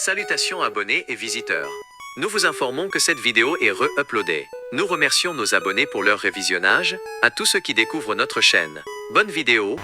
Salutations abonnés et visiteurs. Nous vous informons que cette vidéo est re-uploadée. Nous remercions nos abonnés pour leur révisionnage. À tous ceux qui découvrent notre chaîne, bonne vidéo.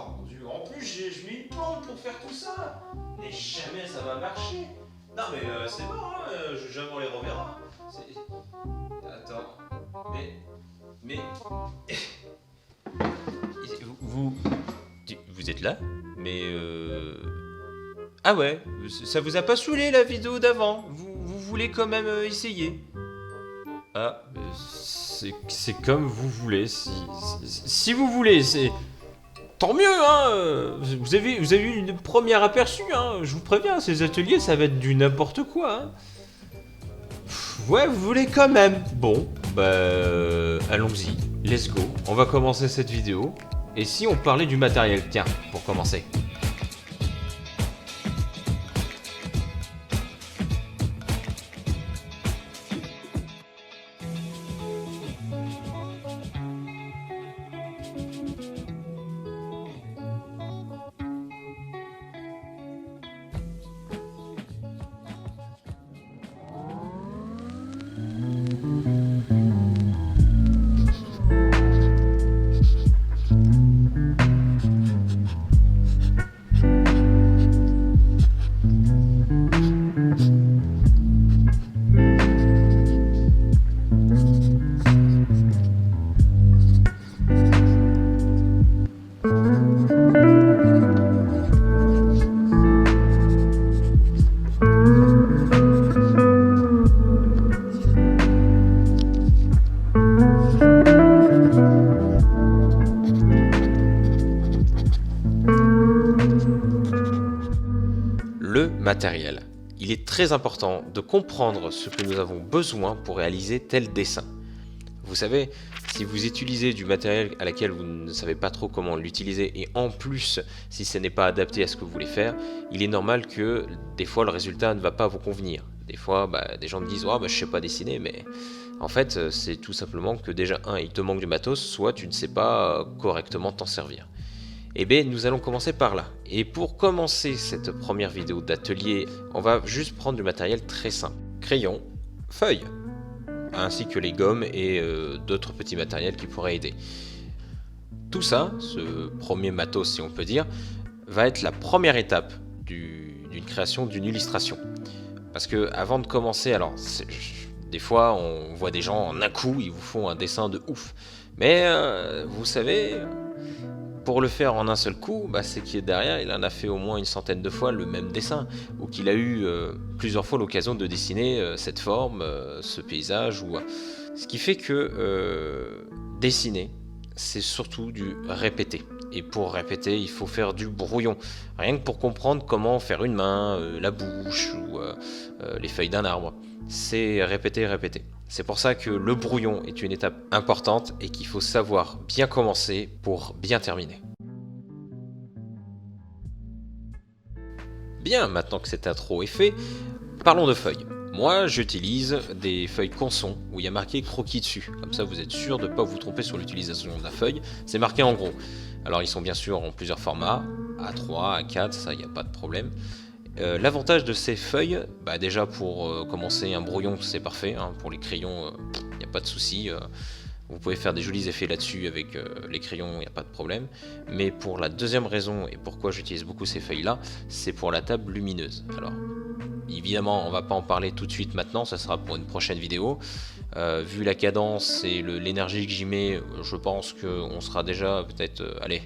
Oh mon dieu, en plus je mets une plante pour faire tout ça. Mais jamais ça va marcher. Non mais c'est bon, hein, jamais on les reverra. Attends, mais... Vous êtes là? Mais ah ouais, ça vous a pas saoulé la vidéo d'avant? Vous voulez quand même essayer? Ah, c'est comme vous voulez, si vous voulez, c'est... Tant mieux, hein. Vous avez eu une première aperçu, hein. Je vous préviens, ces ateliers, ça va être du n'importe quoi, hein. Ouais, vous voulez quand même. Bon, bah, allons-y. Let's go. On va commencer cette vidéo. Et si on parlait du matériel, tiens, pour commencer. Le matériel. Il est très important de comprendre ce que nous avons besoin pour réaliser tel dessin. Vous savez, si vous utilisez du matériel à laquelle vous ne savez pas trop comment l'utiliser et en plus, si ce n'est pas adapté à ce que vous voulez faire, il est normal que des fois le résultat ne va pas vous convenir. Des fois, des gens me disent « Oh, je sais pas dessiner », mais en fait, c'est tout simplement que déjà, il te manque du matos, soit tu ne sais pas correctement t'en servir. Eh bien, nous allons commencer par là. Et pour commencer cette première vidéo d'atelier, on va juste prendre du matériel très simple. Crayon, feuilles, ainsi que les gommes et d'autres petits matériels qui pourraient aider. Tout ça, ce premier matos si on peut dire, va être la première étape d'une création, d'une illustration. Parce que avant de commencer, alors des fois on voit des gens en un coup, ils vous font un dessin de ouf. Mais vous savez... Pour le faire en un seul coup, c'est qu'il est derrière, il en a fait au moins une centaine de fois le même dessin, ou qu'il a eu plusieurs fois l'occasion de dessiner cette forme, ce paysage, ce qui fait que dessiner, c'est surtout du répéter. Et pour répéter, il faut faire du brouillon. Rien que pour comprendre comment faire une main, la bouche, ou les feuilles d'un arbre. C'est répéter, répéter. C'est pour ça que le brouillon est une étape importante et qu'il faut savoir bien commencer pour bien terminer. Bien, maintenant que cette intro est faite, parlons de feuilles. Moi, j'utilise des feuilles Canson où il y a marqué croquis dessus. Comme ça, vous êtes sûr de ne pas vous tromper sur l'utilisation de la feuille. C'est marqué en gros. Alors, ils sont bien sûr en plusieurs formats, A3, A4, ça, il n'y a pas de problème. L'avantage de ces feuilles, bah déjà pour commencer un brouillon, c'est parfait. Hein, pour les crayons, il n'y a pas de souci. Vous pouvez faire des jolis effets là-dessus avec les crayons, il n'y a pas de problème. Mais pour la deuxième raison, et pourquoi j'utilise beaucoup ces feuilles-là, c'est pour la table lumineuse. Alors, évidemment, on va pas en parler tout de suite maintenant, ça sera pour une prochaine vidéo. Vu la cadence et l'énergie que j'y mets, je pense qu'on sera déjà peut-être... allez,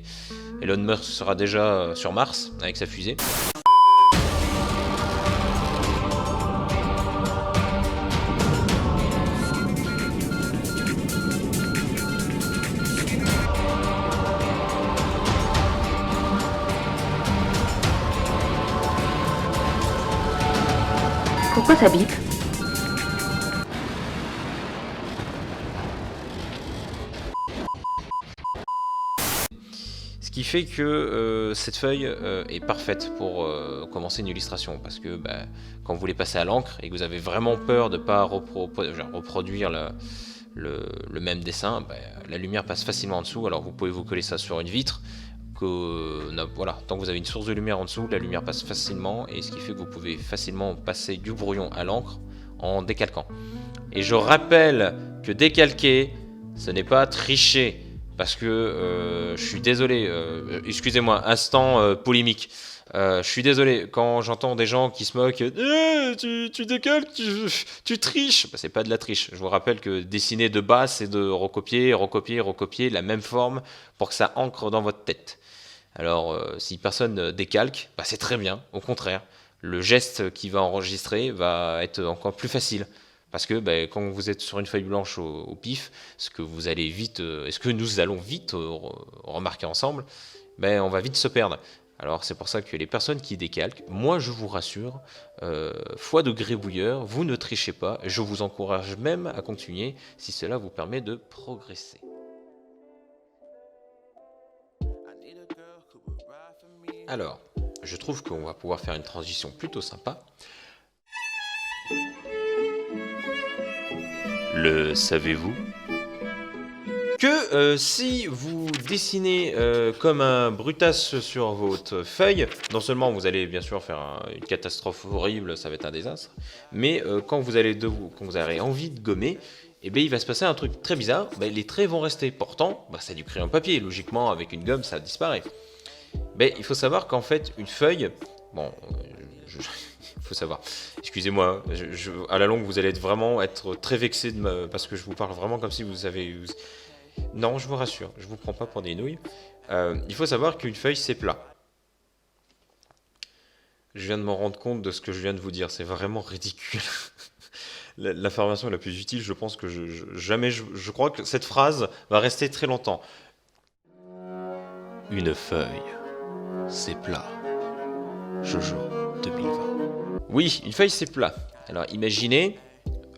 Elon Musk sera déjà sur Mars avec sa fusée. Pourquoi ça bip? Ce qui fait que cette feuille est parfaite pour commencer une illustration, parce que bah, quand vous voulez passer à l'encre et que vous avez vraiment peur de ne pas reproduire le même dessin, bah, la lumière passe facilement en dessous. Alors vous pouvez vous coller ça sur une vitre, voilà, tant que vous avez une source de lumière en dessous, la lumière passe facilement, et ce qui fait que vous pouvez facilement passer du brouillon à l'encre en décalquant. Et je rappelle que décalquer, ce n'est pas tricher. Parce que je suis désolé, excusez-moi, instant polémique. Je suis désolé quand j'entends des gens qui se moquent, tu décalques, tu triches. Bah, c'est pas de la triche. Je vous rappelle que dessiner de base, c'est de recopier la même forme pour que ça ancre dans votre tête. Alors, si personne décalque, bah, c'est très bien. Au contraire, le geste qui va enregistrer va être encore plus facile. Parce que bah, quand vous êtes sur une feuille blanche au pif, ce que nous allons vite remarquer ensemble, bah, on va vite se perdre. Alors c'est pour ça que les personnes qui décalquent, moi je vous rassure, foi de grébouilleur, vous ne trichez pas, je vous encourage même à continuer si cela vous permet de progresser. Alors, je trouve qu'on va pouvoir faire une transition plutôt sympa. Le savez-vous? Que si vous dessinez comme un brutasse sur votre feuille, non seulement vous allez bien sûr faire une catastrophe horrible, ça va être un désastre, mais quand vous aurez envie de gommer, eh bien, il va se passer un truc très bizarre, les traits vont rester. Pourtant, c'est du crayon papier, logiquement avec une gomme ça disparaît. Mais il faut savoir qu'en fait une feuille, il faut savoir. Excusez-moi, à la longue, vous allez être très vexé parce que je vous parle vraiment comme si vous avez... Non, je vous rassure, je vous prends pas pour des nouilles. Il faut savoir qu'une feuille, c'est plat. Je viens de m'en rendre compte de ce que je viens de vous dire, c'est vraiment ridicule. L'information la plus utile, je pense que je crois que cette phrase va rester très longtemps. Une feuille, c'est plat. Jojo 2020. Oui, une feuille c'est plat. Alors imaginez,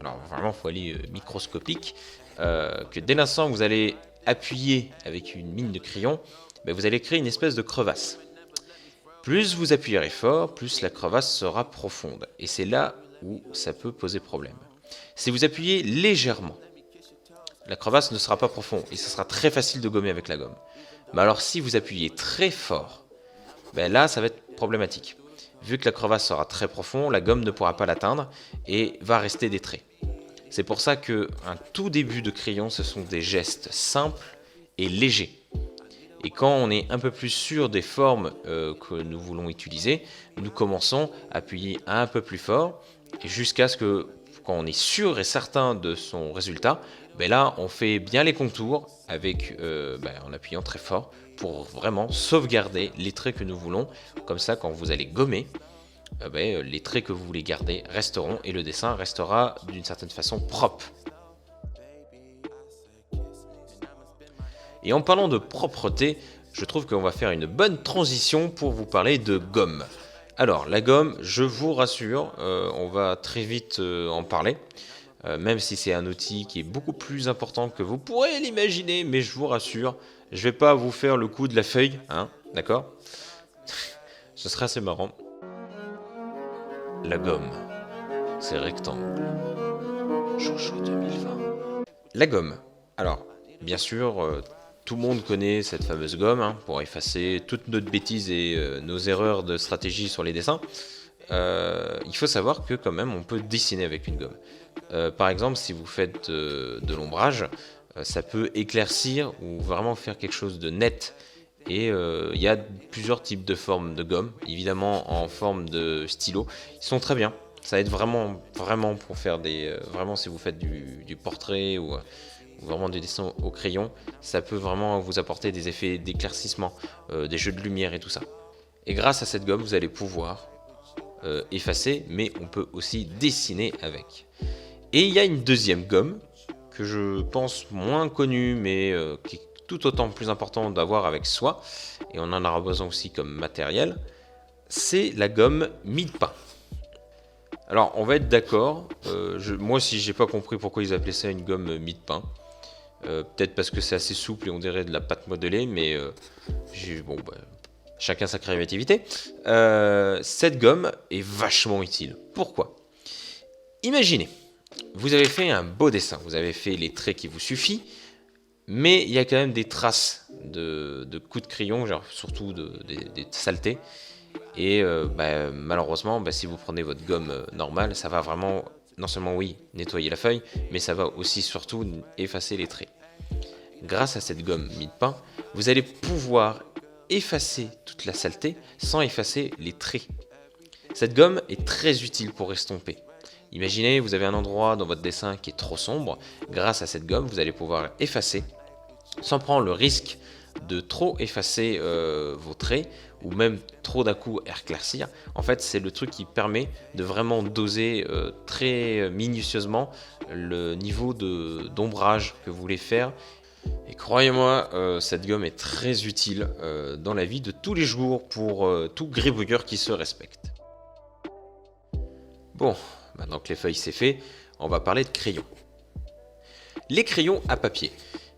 alors vraiment il faut aller microscopique, que dès l'instant que vous allez appuyer avec une mine de crayon, vous allez créer une espèce de crevasse. Plus vous appuierez fort, plus la crevasse sera profonde. Et c'est là où ça peut poser problème. Si vous appuyez légèrement, la crevasse ne sera pas profonde et ce sera très facile de gommer avec la gomme. Mais alors si vous appuyez très fort, là ça va être problématique. Vu que la crevasse sera très profonde, la gomme ne pourra pas l'atteindre et va rester des traits. C'est pour ça qu'un tout début de crayon, ce sont des gestes simples et légers. Et quand on est un peu plus sûr des formes que nous voulons utiliser, nous commençons à appuyer un peu plus fort et jusqu'à ce que, quand on est sûr et certain de son résultat, là on fait bien les contours en appuyant très fort pour vraiment sauvegarder les traits que nous voulons. Comme ça, quand vous allez gommer, les traits que vous voulez garder resteront et le dessin restera d'une certaine façon propre. Et en parlant de propreté, je trouve qu'on va faire une bonne transition pour vous parler de gomme. Alors la gomme, je vous rassure, on va très vite en parler, même si c'est un outil qui est beaucoup plus important que vous pourrez l'imaginer, mais je vous rassure, je vais pas vous faire le coup de la feuille, hein, d'accord? Ce serait assez marrant. La gomme, c'est rectangle. Jojo 2020. La gomme. Alors, bien sûr, tout le monde connaît cette fameuse gomme hein, pour effacer toutes nos bêtises et nos erreurs de stratégie sur les dessins. Il faut savoir que quand même on peut dessiner avec une gomme. Par exemple, si vous faites de l'ombrage, ça peut éclaircir ou vraiment faire quelque chose de net. Et il y a plusieurs types de formes de gomme, évidemment en forme de stylo. Ils sont très bien. Ça aide vraiment pour faire des... vraiment si vous faites du portrait ou vraiment du dessin au crayon, ça peut vraiment vous apporter des effets d'éclaircissement, des jeux de lumière et tout ça. Et grâce à cette gomme, vous allez pouvoir effacer, mais on peut aussi dessiner avec. Et il y a une deuxième gomme que je pense moins connue, mais qui est tout autant plus important d'avoir avec soi, et on en aura besoin aussi comme matériel, c'est la gomme mie-de-pain. Alors on va être d'accord, moi si j'ai pas compris pourquoi ils appelaient ça une gomme mie-de-pain, peut-être parce que c'est assez souple et on dirait de la pâte modelée, mais bon, chacun sa créativité. Cette gomme est vachement utile. Pourquoi ? Imaginez, vous avez fait un beau dessin, vous avez fait les traits qui vous suffisent, mais il y a quand même des traces de coups de crayon, genre surtout des saletés. Et malheureusement, si vous prenez votre gomme normale, ça va vraiment, non seulement oui, nettoyer la feuille, mais ça va aussi surtout effacer les traits. Grâce à cette gomme mie-de-pain, vous allez pouvoir effacer toute la saleté sans effacer les traits. Cette gomme est très utile pour estomper. Imaginez, vous avez un endroit dans votre dessin qui est trop sombre. Grâce à cette gomme, vous allez pouvoir effacer sans prendre le risque de trop effacer vos traits ou même trop d'un coup éclaircir. En fait, c'est le truc qui permet de vraiment doser très minutieusement le niveau d'ombrage que vous voulez faire. Et croyez-moi, cette gomme est très utile dans la vie de tous les jours pour tout gribouilleur qui se respecte. Bon, maintenant que les feuilles c'est fait, on va parler de crayons. Les crayons à papier.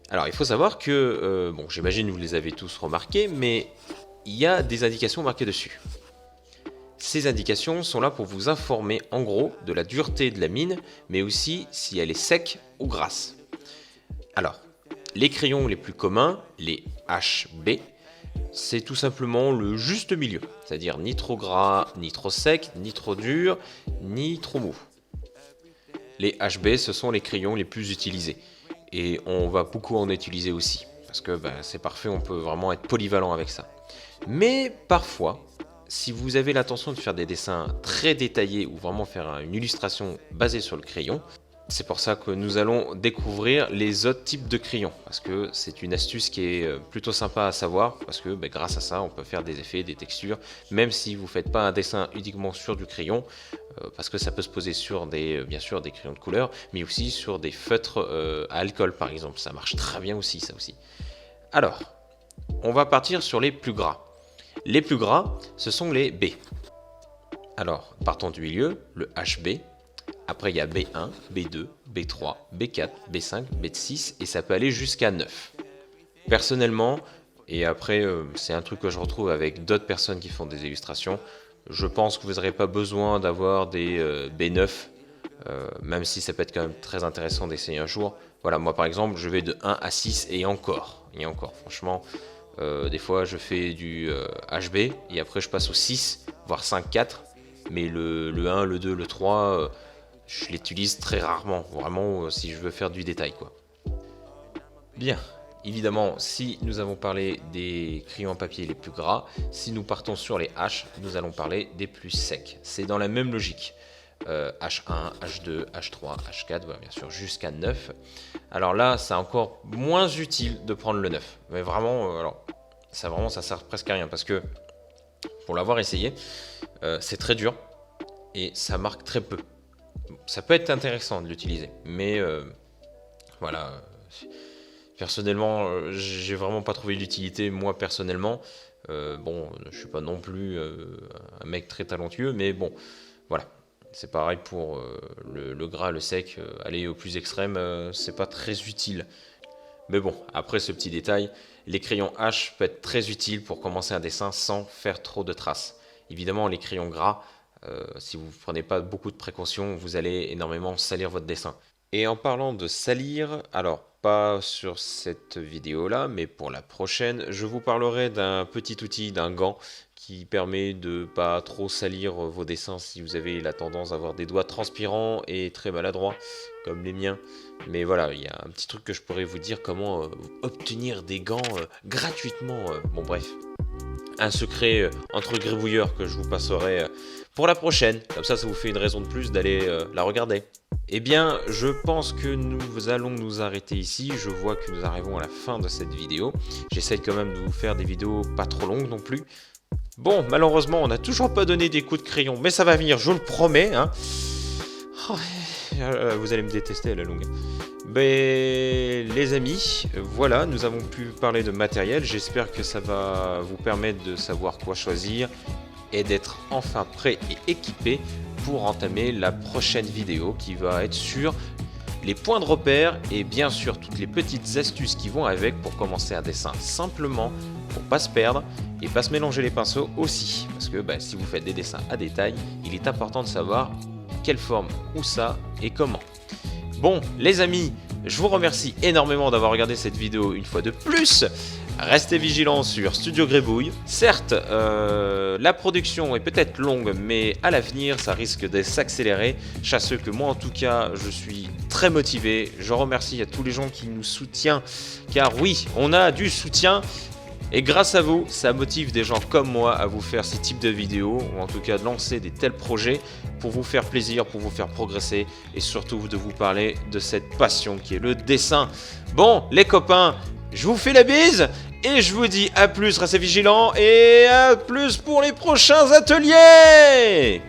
Alors il faut savoir que, j'imagine que vous les avez tous remarqués, mais il y a des indications marquées dessus. Ces indications sont là pour vous informer en gros de la dureté de la mine, mais aussi si elle est sec ou grasse. Alors, les crayons les plus communs, les HB, c'est tout simplement le juste milieu, c'est-à-dire ni trop gras, ni trop sec, ni trop dur, ni trop mou. Les HB, ce sont les crayons les plus utilisés. Et on va beaucoup en utiliser aussi, parce que c'est parfait, on peut vraiment être polyvalent avec ça. Mais parfois, si vous avez l'intention de faire des dessins très détaillés ou vraiment faire une illustration basée sur le crayon, c'est pour ça que nous allons découvrir les autres types de crayons, parce que c'est une astuce qui est plutôt sympa à savoir, parce que grâce à ça, on peut faire des effets, des textures, même si vous ne faites pas un dessin uniquement sur du crayon, parce que ça peut se poser sur bien sûr des crayons de couleur, mais aussi sur des feutres à alcool par exemple, ça marche très bien aussi, ça aussi. Alors, on va partir sur les plus gras. Les plus gras, ce sont les B. Alors, partons du milieu, le HB. Après, il y a B1, B2, B3, B4, B5, B6 et ça peut aller jusqu'à 9. Personnellement, et après, c'est un truc que je retrouve avec d'autres personnes qui font des illustrations, je pense que vous n'aurez pas besoin d'avoir des B9, même si ça peut être quand même très intéressant d'essayer un jour. Voilà, moi par exemple, je vais de 1 à 6 et encore, franchement, des fois je fais du HB et après je passe au 6, voire 5, 4, mais le 1, le 2, le 3... je l'utilise très rarement, vraiment si je veux faire du détail quoi. Bien, évidemment, si nous avons parlé des crayons à papier les plus gras, si nous partons sur les H, nous allons parler des plus secs. C'est dans la même logique. H1, H2, H3, H4, voilà, bien sûr, jusqu'à 9. Alors là, c'est encore moins utile de prendre le 9. Mais vraiment, ça sert presque à rien parce que, pour l'avoir essayé, c'est très dur et ça marque très peu. Ça peut être intéressant de l'utiliser, mais voilà. Personnellement, j'ai vraiment pas trouvé l'utilité, moi personnellement. Je suis pas non plus un mec très talentueux, mais bon, voilà. C'est pareil pour le gras, le sec, aller au plus extrême, c'est pas très utile. Mais bon, après ce petit détail, les crayons H peuvent être très utiles pour commencer un dessin sans faire trop de traces. Évidemment, les crayons gras, Si vous ne prenez pas beaucoup de précautions, vous allez énormément salir votre dessin. Et en parlant de salir, alors pas sur cette vidéo-là, mais pour la prochaine, je vous parlerai d'un petit outil, d'un gant, qui permet de pas trop salir vos dessins si vous avez la tendance à avoir des doigts transpirants et très maladroits, comme les miens. Mais voilà, il y a un petit truc que je pourrais vous dire, comment obtenir des gants gratuitement. Bon bref, un secret entre gribouilleurs que je vous passerai pour la prochaine. Comme ça vous fait une raison de plus d'aller la regarder. Eh bien, je pense que nous allons nous arrêter ici. Je vois que nous arrivons à la fin de cette vidéo. J'essaye quand même de vous faire des vidéos pas trop longues non plus. Bon, malheureusement, on n'a toujours pas donné des coups de crayon, mais ça va venir, je le promets. Hein. Oh, vous allez me détester à la longue. Mais les amis, voilà, nous avons pu parler de matériel. J'espère que ça va vous permettre de savoir quoi choisir et d'être enfin prêt et équipé pour entamer la prochaine vidéo qui va être sur les points de repère et bien sûr toutes les petites astuces qui vont avec pour commencer un dessin simplement, pour pas se perdre et pas se mélanger les pinceaux aussi. Parce que si vous faites des dessins à détail, il est important de savoir quelle forme, où ça et comment. Bon les amis, je vous remercie énormément d'avoir regardé cette vidéo une fois de plus. Restez vigilants sur Studio Gribouille. Certes, la production est peut-être longue, mais à l'avenir, ça risque de s'accélérer. Chasseux que moi, en tout cas, je suis très motivé. Je remercie à tous les gens qui nous soutiennent, car oui, on a du soutien. Et grâce à vous, ça motive des gens comme moi à vous faire ces types de vidéos, ou en tout cas de lancer des tels projets pour vous faire plaisir, pour vous faire progresser, et surtout de vous parler de cette passion qui est le dessin. Bon, les copains, je vous fais la bise, et je vous dis à plus, restez vigilants, et à plus pour les prochains ateliers!